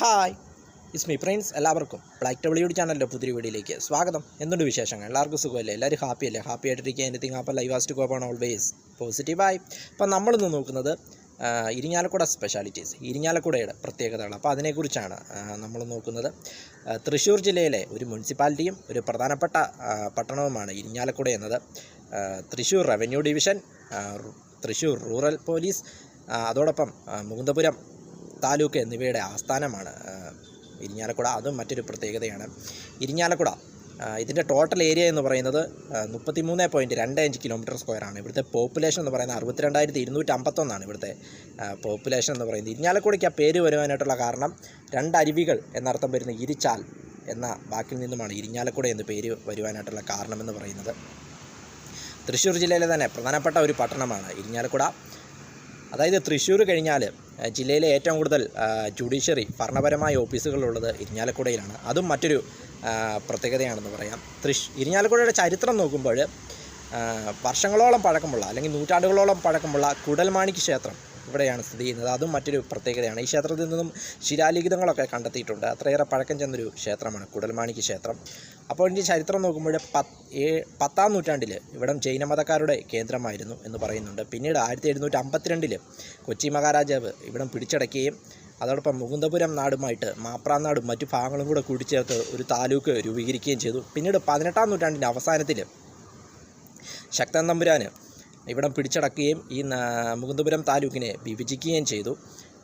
Hi it's me friends. എല്ലാവർക്കും black W ചാനലിൻ്റെ പുതിയ വീഡിയോയിലേക്ക് സ്വാഗതം. എന്തുണ്ട് വിശേഷങ്ങൾ? എല്ലാവർക്കും സുഖമല്ലേ? എല്ലാവരും ഹാപ്പിയല്ലേ? ഹാപ്പി ആയിട്ടിരിക്കുക. എനിത്തിങ് അപ്പോൾ ലൈവ് ആസ്റ്റ് കോപ്പ് ആണ് ഓൾവേസ് പോസിറ്റീവായി. അപ്പോൾ നമ്മളിന്ന് നോക്കുന്നത് ഇരിങ്ങാലക്കുട സ്പെഷ്യാലിറ്റീസ്, ഇരിങ്ങാലക്കുടയുടെ പ്രത്യേകതകൾ. അപ്പോൾ അതിനെക്കുറിച്ചാണ് നമ്മൾ നോക്കുന്നത്. തൃശ്ശൂർ ജില്ലയിലെ ഒരു മുനിസിപ്പാലിറ്റിയും ഒരു പ്രധാനപ്പെട്ട പട്ടണവുമാണ് ഇരിങ്ങാലക്കുട എന്നത്. Thrissur revenue division, Thrissur rural police, അതോടൊപ്പം മുകുന്ദപുരം താലൂക്ക് എന്നിവയുടെ ആസ്ഥാനമാണ് ഇരിങ്ങാലക്കുട. അതും മറ്റൊരു പ്രത്യേകതയാണ്. ഇരിങ്ങാലക്കുട ഇതിൻ്റെ ടോട്ടൽ ഏരിയ എന്ന് പറയുന്നത് 33.25 കിലോമീറ്റർ സ്ക്വയറാണ്. ഇവിടുത്തെ പോപ്പുലേഷൻ എന്ന് പറയുന്നത് 62,251 ഇവിടുത്തെ പോപ്പുലേഷൻ എന്ന് പറയുന്നത്. ഇരിങ്ങാലക്കുടയ്ക്ക് ആ പേര് വരുവാനായിട്ടുള്ള കാരണം രണ്ടരുവികൾ എന്നർത്ഥം വരുന്ന ഇരിച്ചാൽ എന്ന വാക്കിൽ നിന്നുമാണ് ഇരിങ്ങാലക്കുട എന്ന് പേര് വരുവാനായിട്ടുള്ള കാരണമെന്ന് പറയുന്നത്. തൃശ്ശൂർ ജില്ലയിലെ തന്നെ പ്രധാനപ്പെട്ട ഒരു പട്ടണമാണ് ഇരിങ്ങാലക്കുട. അതായത് തൃശ്ശൂർ കഴിഞ്ഞാൽ ജില്ലയിലെ ഏറ്റവും കൂടുതൽ ജുഡീഷ്യറി ഭരണപരമായ ഓഫീസുകളുള്ളത് ഇരിങ്ങാലക്കുടയിലാണ്. അതും മറ്റൊരു പ്രത്യേകതയാണെന്ന് പറയാം. ഇരിങ്ങാലക്കുടയുടെ ചരിത്രം നോക്കുമ്പോൾ വർഷങ്ങളോളം പഴക്കമുള്ള അല്ലെങ്കിൽ നൂറ്റാണ്ടുകളോളം പഴക്കമുള്ള കുടൽമാണിക്യ ക്ഷേത്രം ഇവിടെയാണ് സ്ഥിതി ചെയ്യുന്നത്. അതും മറ്റൊരു പ്രത്യേകതയാണ്. ഈ ക്ഷേത്രത്തിൽ നിന്നും ശിലാലിഖിതങ്ങളൊക്കെ കണ്ടെത്തിയിട്ടുണ്ട്. അത്രയേറെ പഴക്കം ചെന്നൊരു ക്ഷേത്രമാണ് കുടൽമാണിക്യ ക്ഷേത്രം. അപ്പോൾ ഇതിൻ്റെ ചരിത്രം നോക്കുമ്പോൾ 10-ാം നൂറ്റാണ്ടിൽ ഇവിടം ജൈനമതക്കാരുടെ കേന്ദ്രമായിരുന്നു എന്ന് പറയുന്നുണ്ട്. പിന്നീട് 1752 കൊച്ചി മഹാരാജാവ് ഇവിടം പിടിച്ചടക്കുകയും അതോടൊപ്പം മുകുന്ദപുരം നാടുമായിട്ട് മാപ്രാനാടും മറ്റു ഭാഗങ്ങളും കൂടെ കൂടിച്ചേർത്ത് ഒരു താലൂക്ക് രൂപീകരിക്കുകയും ചെയ്തു. പിന്നീട് 18-ാം നൂറ്റാണ്ടിൻ്റെ അവസാനത്തിൽ ശക്തൻ തമ്പുരാൻ ഇവിടം പിടിച്ചടക്കുകയും ഈ മുകുന്ദപുരം താലൂക്കിനെ വിഭജിക്കുകയും ചെയ്തു.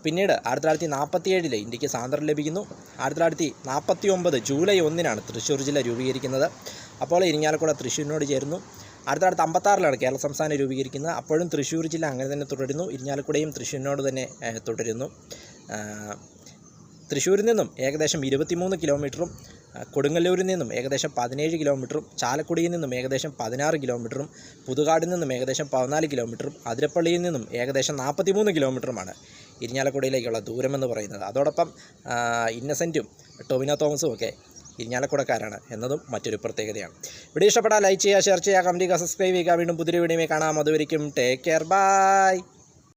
പിന്നീട് 1947 ഇന്ത്യക്ക് സ്വാതന്ത്ര്യം ലഭിക്കുന്നു. 1949 ജൂലൈ 1 തൃശ്ശൂർ ജില്ല രൂപീകരിക്കുന്നത്. അപ്പോൾ ഇരിങ്ങാലക്കുട തൃശ്ശൂരിനോട് ചേരുന്നു. 1956 കേരള സംസ്ഥാനം രൂപീകരിക്കുന്നത്. അപ്പോഴും തൃശ്ശൂർ ജില്ല അങ്ങനെ തന്നെ തുടരുന്നു. ഇരിങ്ങാലക്കുടയും തൃശ്ശൂരിനോട് തന്നെ തുടരുന്നു. തൃശ്ശൂരിൽ നിന്നും ഏകദേശം 23 കിലോമീറ്ററും കൊടുങ്ങല്ലൂരിൽ നിന്നും ഏകദേശം 17 കിലോമീറ്ററും ചാലക്കുടിയിൽ നിന്നും ഏകദേശം 16 കിലോമീറ്ററും പുതുകാടിൽ നിന്നും ഏകദേശം 14 കിലോമീറ്ററും അതിരപ്പള്ളിയിൽ നിന്നും ഏകദേശം 43 കിലോമീറ്ററുമാണ് ഇരിങ്ങാലക്കുടയിലേക്കുള്ള ദൂരമെന്ന് പറയുന്നത്. അതോടൊപ്പം ഇന്നസെൻറ്റും ടൊവിനോ തോമസും ഒക്കെ ഇരിങ്ങാലക്കുടക്കാരാണ് എന്നതും മറ്റൊരു പ്രത്യേകതയാണ്. വീഡിയോ ഇഷ്ടപ്പെട്ടാൽ ലൈക്ക് ചെയ്യുക, ഷെയർ ചെയ്യുക, കമൻറ്റ് ചെയ്യുക, സബ്സ്ക്രൈബ് ചെയ്യുക. വീണ്ടും പുതിയൊരു വീഡിയോയിൽ കാണാം. അതുവരെയും ടേക്ക് കെയർ, ബൈ.